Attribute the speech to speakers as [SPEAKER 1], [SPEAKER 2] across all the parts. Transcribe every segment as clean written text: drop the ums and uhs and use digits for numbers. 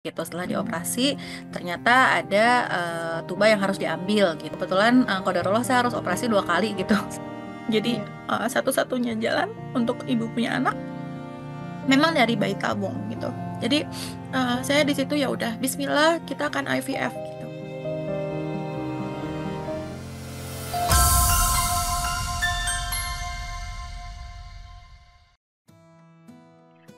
[SPEAKER 1] gitu. Setelah dioperasi ternyata ada tuba yang harus diambil gitu. Kebetulan qadarullah saya harus operasi 2 kali gitu. Jadi satu-satunya jalan untuk ibu punya anak memang dari bayi tabung gitu. Jadi saya di situ ya udah Bismillah kita akan IVF gitu.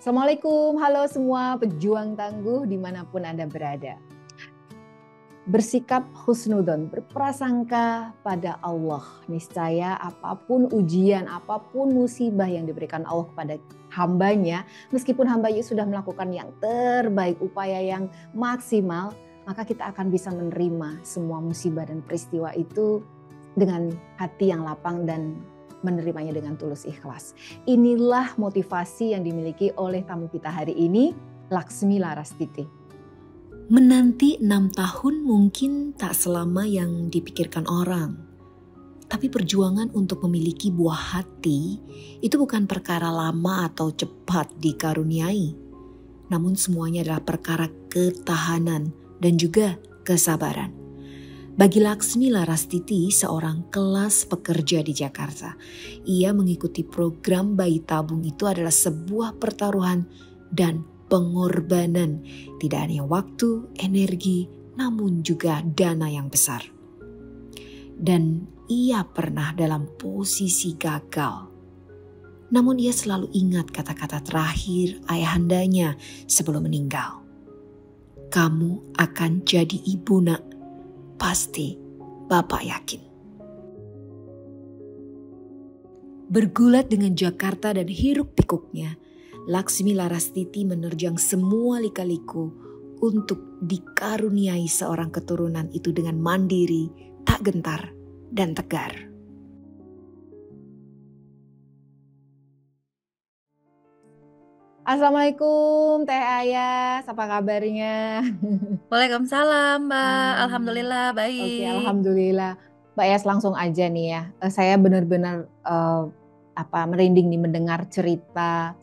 [SPEAKER 2] Assalamualaikum, halo semua pejuang tangguh dimanapun Anda berada. Bersikap husnudon, berprasangka pada Allah. Niscaya apapun ujian, apapun musibah yang diberikan Allah kepada hambanya, meskipun hambanya sudah melakukan yang terbaik, upaya yang maksimal, maka kita akan bisa menerima semua musibah dan peristiwa itu dengan hati yang lapang dan menerimanya dengan tulus ikhlas. Inilah motivasi yang dimiliki oleh tamu kita hari ini, Laksmi Larastiti.
[SPEAKER 3] Menanti 6 tahun mungkin tak selama yang dipikirkan orang. Tapi perjuangan untuk memiliki buah hati itu bukan perkara lama atau cepat dikaruniai. Namun semuanya adalah perkara ketahanan dan juga kesabaran. Bagi Laksmi Larastiti, seorang kelas pekerja di Jakarta, ia mengikuti program bayi tabung itu adalah sebuah pertaruhan dan pengorbanan. Tidak hanya waktu, energi, namun juga dana yang besar. Dan ia pernah dalam posisi gagal. Namun ia selalu ingat kata-kata terakhir ayahandanya sebelum meninggal. Kamu akan jadi ibu, nak. Pasti Bapak yakin. Bergulat dengan Jakarta dan hiruk pikuknya, Laksmi Larastiti menerjang semua lika-liku untuk dikaruniai seorang keturunan itu dengan mandiri, tak gentar, dan tegar.
[SPEAKER 2] Assalamualaikum Teh Ayas, apa kabarnya?
[SPEAKER 1] Waalaikumsalam Mbak, alhamdulillah baik.
[SPEAKER 2] Oke, alhamdulillah. Mbak Ayas langsung aja nih ya. Saya benar-benar merinding nih mendengar cerita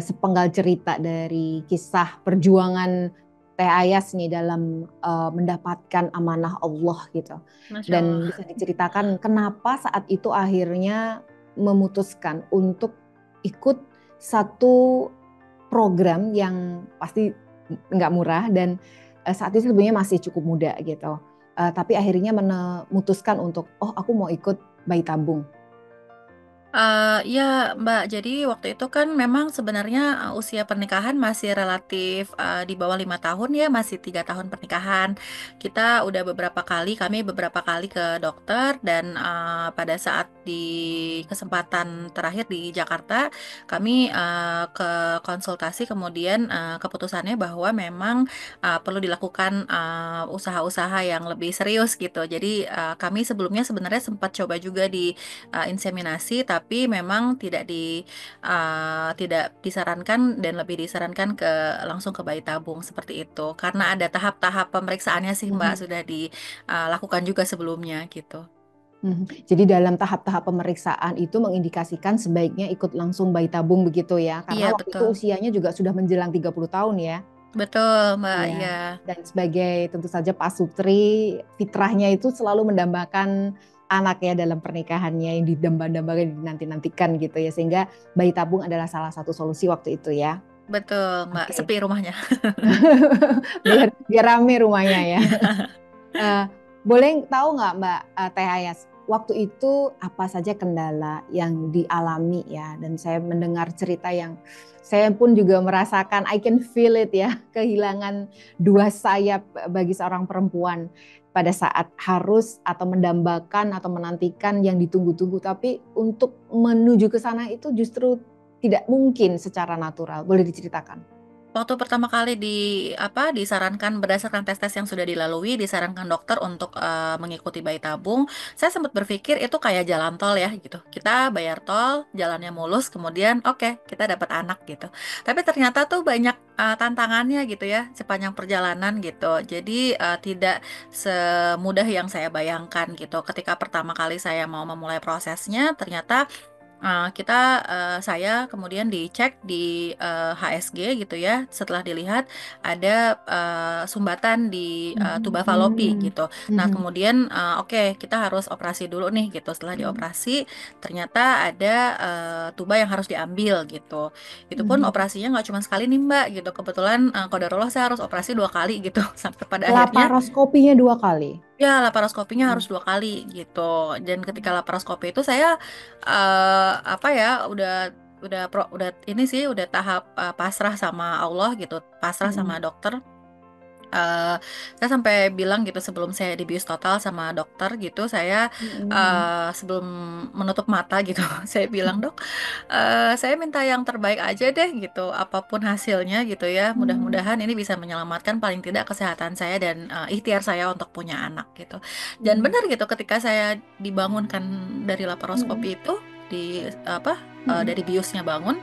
[SPEAKER 2] sepenggal cerita dari kisah perjuangan Teh Ayas nih dalam mendapatkan amanah Allah gitu.
[SPEAKER 1] Masya
[SPEAKER 2] Dan
[SPEAKER 1] Allah.
[SPEAKER 2] bisa diceritakan kenapa saat itu akhirnya memutuskan untuk ikut satu program yang pasti nggak murah dan saat itu sebenarnya masih cukup muda gitu. Tapi akhirnya memutuskan untuk aku mau ikut bayi tabung.
[SPEAKER 1] Ya Mbak, jadi waktu itu kan memang sebenarnya usia pernikahan masih relatif di bawah 5 tahun ya, masih 3 tahun pernikahan. Kami beberapa kali ke dokter dan pada saat di kesempatan terakhir di Jakarta, kami ke konsultasi kemudian keputusannya bahwa memang perlu dilakukan usaha-usaha yang lebih serius gitu. Jadi kami sebelumnya sebenarnya sempat coba juga di inseminasi, tapi memang tidak disarankan dan lebih disarankan langsung ke bayi tabung seperti itu karena ada tahap-tahap pemeriksaannya sih Mbak, sudah dilakukan juga sebelumnya gitu.
[SPEAKER 2] Jadi dalam tahap-tahap pemeriksaan itu mengindikasikan sebaiknya ikut langsung bayi tabung begitu ya,
[SPEAKER 1] Iya
[SPEAKER 2] karena waktu itu
[SPEAKER 1] betul,
[SPEAKER 2] usianya juga sudah menjelang 30 tahun ya.
[SPEAKER 1] betul Mbak,
[SPEAKER 2] Iya.
[SPEAKER 1] ya.
[SPEAKER 2] Dan sebagai tentu saja pasutri, fitrahnya itu selalu mendambakan anak ya dalam pernikahannya yang didamba-dambakan, dinanti-nantikan gitu ya. Sehingga bayi tabung adalah salah satu solusi waktu itu ya.
[SPEAKER 1] Betul Mbak,
[SPEAKER 2] Oke.
[SPEAKER 1] sepi rumahnya.
[SPEAKER 2] biar rame rumahnya ya.
[SPEAKER 1] Iya.
[SPEAKER 2] Boleh tahu nggak Mbak Teh Ayas, waktu itu apa saja kendala yang dialami ya? Dan saya mendengar cerita yang saya pun juga merasakan, I can feel it ya, kehilangan dua sayap bagi seorang perempuan pada saat harus atau mendambakan atau menantikan yang ditunggu-tunggu. Tapi untuk menuju ke sana itu justru tidak mungkin secara natural. Boleh diceritakan?
[SPEAKER 1] Waktu pertama kali disarankan berdasarkan tes-tes yang sudah dilalui, disarankan dokter untuk mengikuti bayi tabung, saya sempat berpikir itu kayak jalan tol ya gitu. Kita bayar tol, jalannya mulus, kemudian oke, kita dapat anak gitu. Tapi ternyata tuh banyak tantangannya gitu ya sepanjang perjalanan gitu. Jadi tidak semudah yang saya bayangkan gitu. Ketika pertama kali saya mau memulai prosesnya, ternyata Saya kemudian dicek di HSG gitu ya. Setelah dilihat ada sumbatan di tuba falopi
[SPEAKER 2] Mhm.
[SPEAKER 1] gitu. Nah
[SPEAKER 2] Mhm.
[SPEAKER 1] kemudian oke, kita harus operasi dulu nih gitu. Setelah
[SPEAKER 2] Mhm.
[SPEAKER 1] dioperasi ternyata ada tuba yang harus diambil gitu. Itu pun
[SPEAKER 2] Mhm.
[SPEAKER 1] operasinya nggak cuma sekali nih Mbak gitu. Kebetulan qadarullah saya harus operasi 2 kali gitu. Sampai pada akhirnya
[SPEAKER 2] Laparoskopinya 2 kali.
[SPEAKER 1] ya, laparoskopinya harus
[SPEAKER 2] Mhm.
[SPEAKER 1] 2 kali gitu. Dan ketika laparoskopi itu saya apa ya, udah ini sih udah tahap pasrah sama Allah gitu, pasrah sama
[SPEAKER 2] Mhm.
[SPEAKER 1] dokter. eh saya sampai bilang gitu sebelum saya dibius total sama dokter gitu, saya
[SPEAKER 2] Mhm.
[SPEAKER 1] sebelum menutup mata gitu, saya bilang dok, saya minta yang terbaik aja deh gitu, apapun hasilnya gitu ya,
[SPEAKER 2] Mhm.
[SPEAKER 1] mudah-mudahan ini bisa menyelamatkan paling tidak kesehatan saya dan ikhtiar saya untuk punya anak gitu. Dan
[SPEAKER 2] Mhm.
[SPEAKER 1] benar gitu, ketika saya dibangunkan dari laparoskopi
[SPEAKER 2] Mhm.
[SPEAKER 1] itu di apa
[SPEAKER 2] Mhm.
[SPEAKER 1] dari biusnya bangun,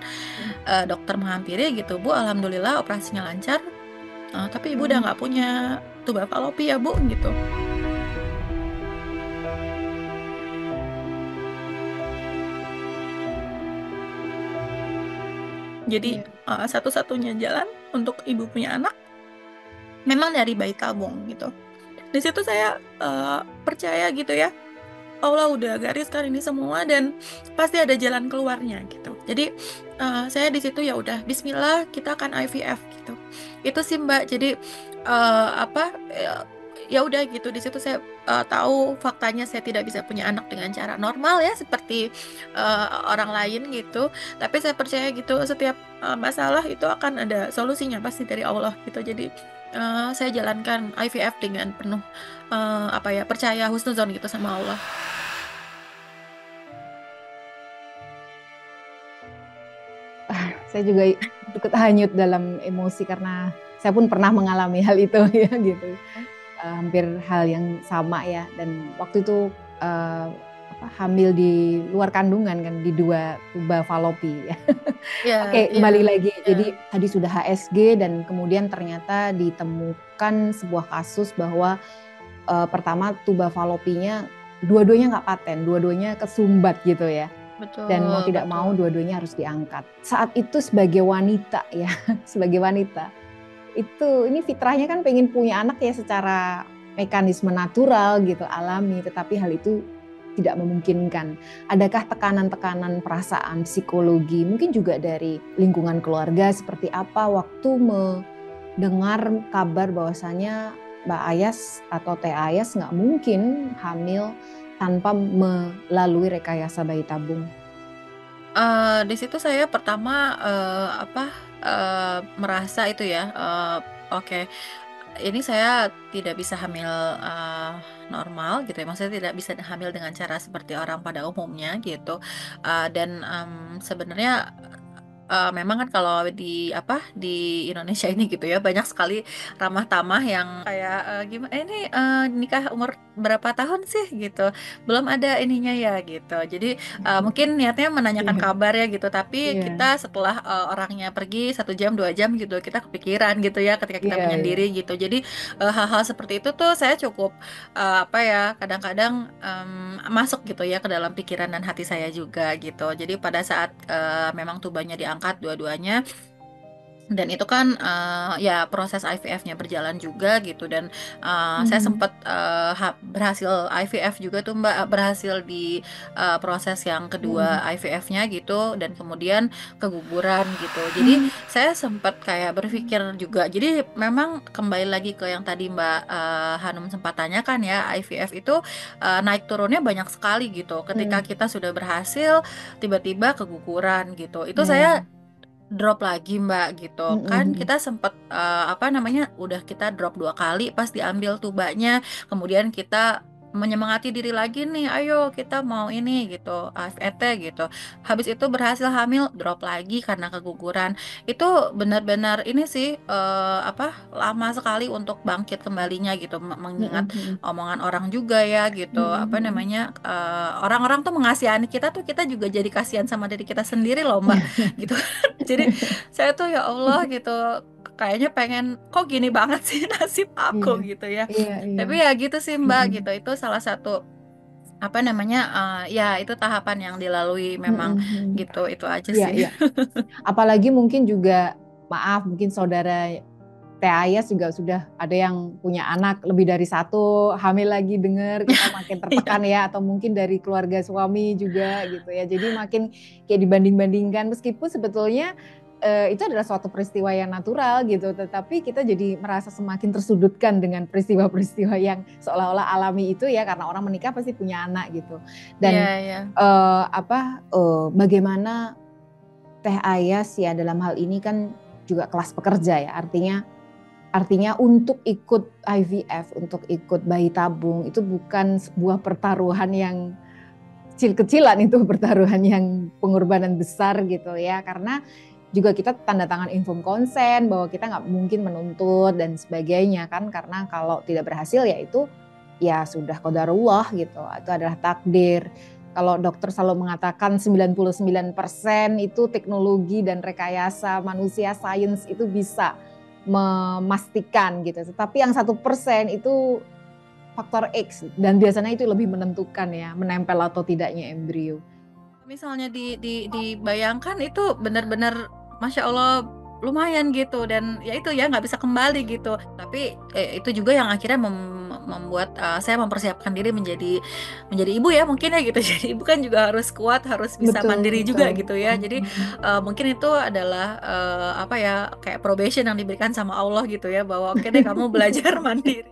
[SPEAKER 1] dokter menghampiri gitu, Bu, alhamdulillah operasinya lancar. Tapi ibu udah
[SPEAKER 2] Mhm.
[SPEAKER 1] nggak punya tuba falopi ya bu gitu. Jadi
[SPEAKER 2] Iya.
[SPEAKER 1] satu-satunya jalan untuk ibu punya anak memang dari bayi tabung gitu. Di situ saya percaya gitu ya, Allah udah gariskan ini semua dan pasti ada jalan keluarnya gitu. Jadi saya di situ ya udah Bismillah kita akan IVF gitu. Itu sih Mbak. Jadi apa ya udah gitu, di situ saya tahu faktanya saya tidak bisa punya anak dengan cara normal ya seperti orang lain gitu. Tapi saya percaya gitu setiap masalah itu akan ada solusinya pasti dari Allah gitu. Jadi saya jalankan IVF dengan penuh apa ya, percaya husnuzon gitu sama Allah.
[SPEAKER 2] Saya juga ikut hanyut dalam emosi karena saya pun pernah mengalami hal itu ya gitu. Hampir hal yang sama ya, dan waktu itu hamil di luar kandungan kan, di 2 tuba falopi ya.
[SPEAKER 1] Iya,
[SPEAKER 2] Oke,
[SPEAKER 1] iya,
[SPEAKER 2] kembali lagi.
[SPEAKER 1] iya.
[SPEAKER 2] Jadi tadi sudah HSG dan kemudian ternyata ditemukan sebuah kasus bahwa pertama tuba falopinya dua-duanya nggak paten, dua-duanya kesumbat gitu ya. Dan mau
[SPEAKER 1] Betul,
[SPEAKER 2] tidak mau
[SPEAKER 1] betul.
[SPEAKER 2] dua-duanya harus diangkat. Saat itu sebagai wanita ya, sebagai wanita, ini fitrahnya kan pengen punya anak ya secara mekanisme natural gitu, alami, tetapi hal itu tidak memungkinkan. Adakah tekanan-tekanan perasaan, psikologi, mungkin juga dari lingkungan keluarga seperti apa waktu mendengar kabar bahwasanya Mbak Ayas atau Teh Ayas nggak mungkin hamil tanpa melalui rekayasa bayi tabung?
[SPEAKER 1] Di situ saya pertama apa merasa itu ya, oke, ini saya tidak bisa hamil normal gitu ya, maksudnya tidak bisa hamil dengan cara seperti orang pada umumnya gitu. Dan sebenarnya memang kan kalau di apa di Indonesia ini gitu ya banyak sekali ramah tamah yang kayak gimana ini nikah umur berapa tahun sih gitu, belum ada ininya ya gitu. Jadi mungkin niatnya menanyakan
[SPEAKER 2] Iya,
[SPEAKER 1] kabar ya gitu, tapi kita
[SPEAKER 2] iya,
[SPEAKER 1] setelah orangnya pergi 1 jam 2 jam gitu kita kepikiran gitu ya ketika kita
[SPEAKER 2] iya, iya.
[SPEAKER 1] menyendiri gitu. Jadi hal-hal seperti itu tuh saya cukup apa ya, kadang-kadang masuk gitu ya ke dalam pikiran dan hati saya juga gitu. Jadi pada saat memang tubanya diangkat dua-duanya, dan itu kan ya proses IVF-nya berjalan juga gitu, dan saya
[SPEAKER 2] Mhm.
[SPEAKER 1] sempat berhasil IVF juga tuh Mbak, berhasil di proses yang
[SPEAKER 2] Mhm.
[SPEAKER 1] kedua IVF-nya gitu, dan kemudian keguguran gitu. Jadi
[SPEAKER 2] Mhm.
[SPEAKER 1] saya sempat kayak berpikir juga. Jadi memang kembali lagi ke yang tadi Mbak Hanum sempat tanyakan ya, IVF itu naik turunnya banyak sekali gitu. Ketika
[SPEAKER 2] Mhm.
[SPEAKER 1] kita sudah berhasil tiba-tiba keguguran gitu. Itu
[SPEAKER 2] Ya.
[SPEAKER 1] saya drop lagi Mbak gitu kan,
[SPEAKER 2] Mhm.
[SPEAKER 1] kita sempet apa namanya, udah kita drop 2 kali pas diambil tubanya, kemudian kita menyemangati diri lagi nih, ayo kita mau ini gitu, AFET gitu. Habis itu berhasil hamil, drop lagi karena keguguran. Itu benar-benar ini sih apa, lama sekali untuk bangkit kembalinya gitu, mengingat
[SPEAKER 2] Mhm. Mhm.
[SPEAKER 1] omongan orang juga ya gitu, apa
[SPEAKER 2] Mhm.
[SPEAKER 1] namanya, orang-orang tuh mengasihani kita tuh, kita juga jadi kasihan sama diri kita sendiri loh Mbak gitu. Jadi saya tuh ya Allah gitu, kayaknya pengen kok gini banget sih nasib aku
[SPEAKER 2] Iya,
[SPEAKER 1] gitu ya.
[SPEAKER 2] iya, iya.
[SPEAKER 1] Tapi ya gitu sih Mbak
[SPEAKER 2] Mhm.
[SPEAKER 1] gitu. Itu salah satu apa namanya, ya itu tahapan yang dilalui memang
[SPEAKER 2] Mm-mm, mm.
[SPEAKER 1] gitu, itu aja
[SPEAKER 2] Iya,
[SPEAKER 1] sih.
[SPEAKER 2] iya. Apalagi mungkin juga, maaf, mungkin saudara Teh Ayas juga sudah ada yang punya anak lebih dari satu, hamil lagi dengar, kita makin tertekan
[SPEAKER 1] Iya,
[SPEAKER 2] ya, atau mungkin dari keluarga suami juga gitu ya. Jadi makin kayak dibanding-bandingkan, meskipun sebetulnya itu adalah suatu peristiwa yang natural gitu, tetapi kita jadi merasa semakin tersudutkan dengan peristiwa-peristiwa yang seolah-olah alami itu ya, karena orang menikah pasti punya anak gitu.
[SPEAKER 1] iya,
[SPEAKER 2] Dan
[SPEAKER 1] iya.
[SPEAKER 2] bagaimana Teh Ayas ya dalam hal ini kan juga kelas pekerja ya, artinya untuk ikut IVF, untuk ikut bayi tabung itu bukan sebuah pertaruhan yang kecil-kecilan, itu pertaruhan yang pengorbanan besar gitu ya, karena juga kita tanda tangan informed consent bahwa kita nggak mungkin menuntut dan sebagainya kan, karena kalau tidak berhasil ya itu ya sudah qadarullah gitu, itu adalah takdir. Kalau dokter selalu mengatakan 99% itu teknologi dan rekayasa manusia, sains itu bisa memastikan gitu. Tetapi yang 1% itu faktor X dan biasanya itu lebih menentukan ya, menempel atau tidaknya embrio.
[SPEAKER 1] Misalnya dibayangkan itu benar-benar Masya Allah lumayan gitu, dan ya itu ya nggak bisa kembali gitu. Tapi itu juga yang akhirnya membuat saya mempersiapkan diri menjadi menjadi ibu ya mungkin ya gitu. Jadi ibu kan juga harus kuat, harus bisa
[SPEAKER 2] Betul,
[SPEAKER 1] mandiri juga
[SPEAKER 2] betul.
[SPEAKER 1] gitu ya. Jadi mungkin itu adalah apa ya, kayak probation yang diberikan sama Allah gitu ya, bahwa oke deh kamu belajar mandiri.